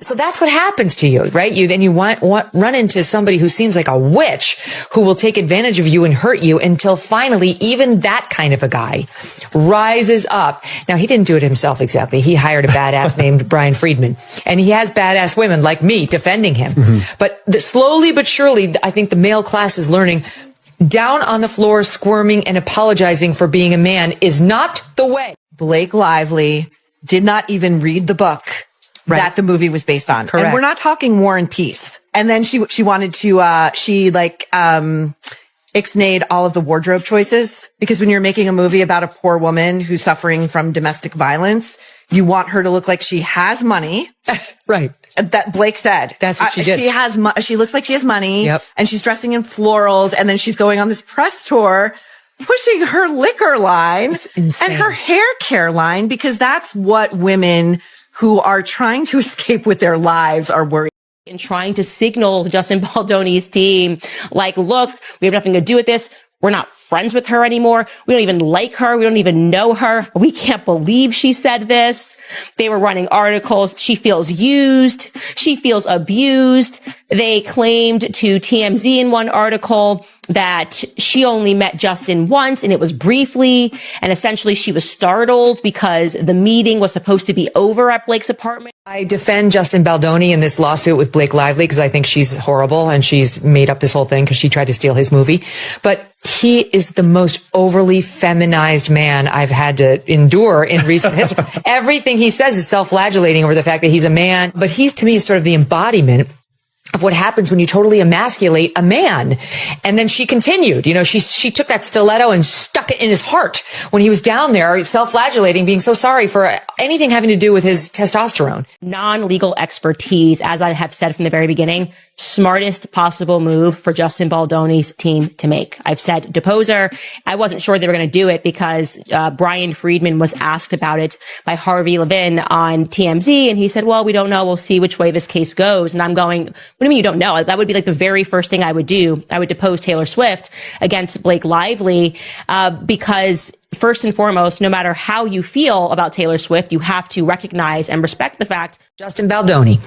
So that's what happens to you, right? Then you run into somebody who seems like a witch who will take advantage of you and hurt you until finally even that kind of a guy rises up. Now, he didn't do it himself exactly. He hired a badass named Brian Friedman, and he has badass women like me defending him. Mm-hmm. But slowly but surely, I think the male class is learning down on the floor, squirming and apologizing for being a man is not the way. Blake Lively did not even read the book that the movie was based on. Correct. And we're not talking War and Peace. And then she wanted to, ixnayed all of the wardrobe choices, because when you're making a movie about a poor woman who's suffering from domestic violence, you want her to look like she has money. Right. That Blake said. That's what she did. She looks like she has money. Yep. And she's dressing in florals. And then she's going on this press tour, pushing her liquor line and her hair care line, because that's what women who are trying to escape with their lives are worried. And trying to signal Justin Baldoni's team, like, look, we have nothing to do with this. We're not friends with her anymore. We don't even like her. We don't even know her. We can't believe she said this. They were running articles. She feels used. She feels abused. They claimed to TMZ in one article that she only met Justin once, and it was briefly. And essentially she was startled because the meeting was supposed to be over at Blake's apartment. I defend Justin Baldoni in this lawsuit with Blake Lively because I think she's horrible and she's made up this whole thing because she tried to steal his movie. But he is the most overly feminized man I've had to endure in recent history. Everything he says is self-flagellating over the fact that he's a man. But he's, to me, sort of the embodiment of what happens when you totally emasculate a man. And then she continued, she took that stiletto and stuck it in his heart when he was down there self-flagellating, being so sorry for anything having to do with his testosterone. Non-legal expertise, as I have said from the very beginning, smartest possible move for Justin Baldoni's team to make. I've said depose her. I wasn't sure they were going to do it because Brian Friedman was asked about it by Harvey Levin on TMZ, and he said, well, we don't know. We'll see which way this case goes. And I'm going, what do you mean you don't know? That would be like the very first thing I would do. I would depose Taylor Swift against Blake Lively, because first and foremost, no matter how you feel about Taylor Swift, you have to recognize and respect the fact. Justin Baldoni,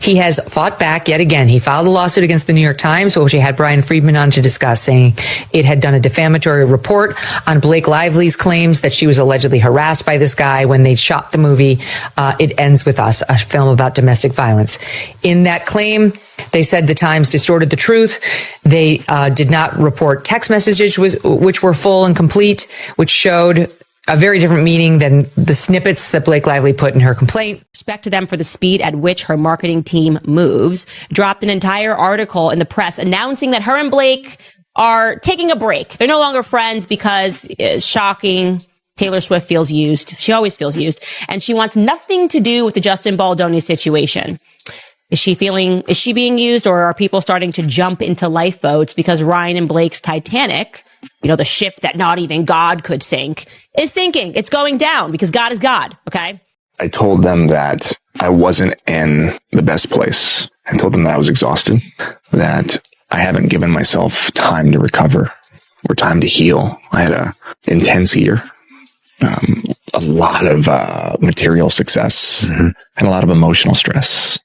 he has fought back yet again. He filed a lawsuit against the New York Times, which he had Brian Friedman on to discuss, saying it had done a defamatory report on Blake Lively's claims that she was allegedly harassed by this guy when they shot the movie It Ends With Us, a film about domestic violence. In that claim, they said the Times distorted the truth. They did not report text messages which were full and complete, which showed a very different meaning than the snippets that Blake Lively put in her complaint. Respect to them for the speed at which her marketing team moves. Dropped an entire article in the press announcing that her and Blake are taking a break. They're no longer friends because, shocking, Taylor Swift feels used. She always feels used. And she wants nothing to do with the Justin Baldoni situation. Is she being used, or are people starting to jump into lifeboats because Ryan and Blake's Titanic, the ship that not even God could sink, is sinking? It's going down because God is God. Okay. I told them that I wasn't in the best place. I told them that I was exhausted, that I haven't given myself time to recover or time to heal. I had an intense year, a lot of material success, and a lot of emotional stress.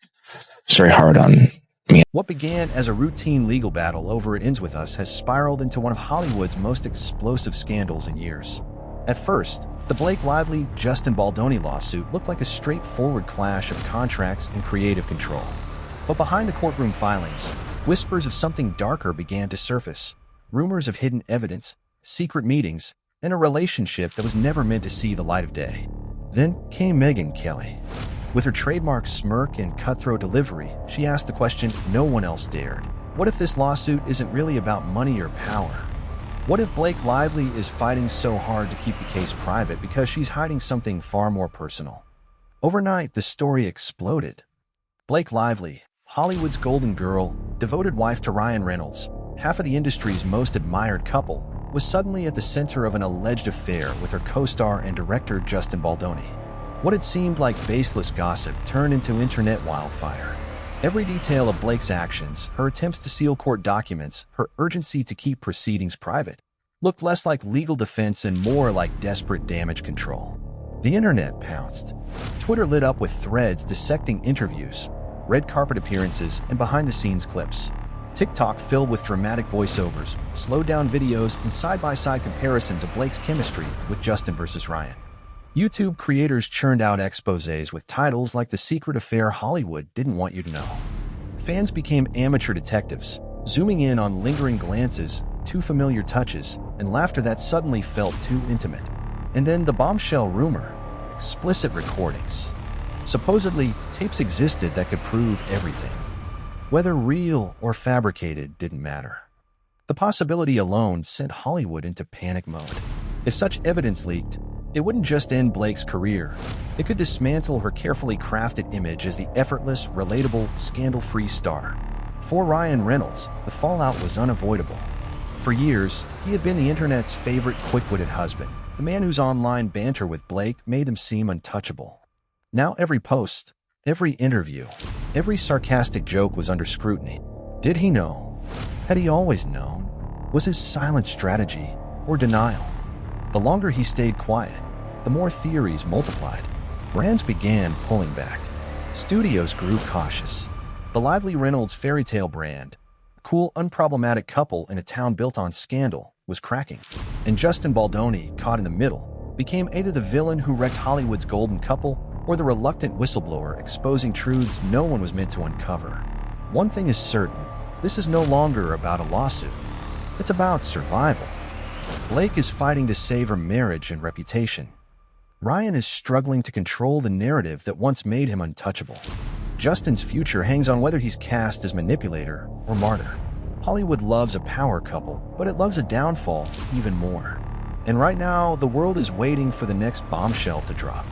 It's very hard on me. What began as a routine legal battle over It Ends With Us has spiraled into one of Hollywood's most explosive scandals in years. At first, the Blake Lively-Justin Baldoni lawsuit looked like a straightforward clash of contracts and creative control. But behind the courtroom filings, whispers of something darker began to surface. Rumors of hidden evidence, secret meetings, and a relationship that was never meant to see the light of day. Then came Megyn Kelly. With her trademark smirk and cutthroat delivery, she asked the question no one else dared. What if this lawsuit isn't really about money or power? What if Blake Lively is fighting so hard to keep the case private because she's hiding something far more personal? Overnight, the story exploded. Blake Lively, Hollywood's golden girl, devoted wife to Ryan Reynolds, half of the industry's most admired couple, was suddenly at the center of an alleged affair with her co-star and director Justin Baldoni. What had seemed like baseless gossip turned into internet wildfire. Every detail of Blake's actions, her attempts to seal court documents, her urgency to keep proceedings private, looked less like legal defense and more like desperate damage control. The internet pounced. Twitter lit up with threads dissecting interviews, red carpet appearances, and behind-the-scenes clips. TikTok filled with dramatic voiceovers, slowed-down videos, and side-by-side comparisons of Blake's chemistry with Justin versus Ryan. YouTube creators churned out exposés with titles like The Secret Affair Hollywood Didn't Want You to Know. Fans became amateur detectives, zooming in on lingering glances, too familiar touches, and laughter that suddenly felt too intimate. And then the bombshell rumor, explicit recordings. Supposedly, tapes existed that could prove everything. Whether real or fabricated didn't matter. The possibility alone sent Hollywood into panic mode. If such evidence leaked, it wouldn't just end Blake's career. It could dismantle her carefully crafted image as the effortless, relatable, scandal-free star. For Ryan Reynolds, the fallout was unavoidable. For years, he had been the internet's favorite quick-witted husband, the man whose online banter with Blake made him seem untouchable. Now every post, every interview, every sarcastic joke was under scrutiny. Did he know? Had he always known? Was his silent strategy or denial? The longer he stayed quiet, the more theories multiplied. Brands began pulling back. Studios grew cautious. The Lively Reynolds fairy tale brand, a cool, unproblematic couple in a town built on scandal, was cracking. And Justin Baldoni, caught in the middle, became either the villain who wrecked Hollywood's golden couple or the reluctant whistleblower exposing truths no one was meant to uncover. One thing is certain, this is no longer about a lawsuit. It's about survival. Blake is fighting to save her marriage and reputation. Ryan is struggling to control the narrative that once made him untouchable. Justin's future hangs on whether he's cast as manipulator or martyr. Hollywood loves a power couple, but it loves a downfall even more. And right now, the world is waiting for the next bombshell to drop.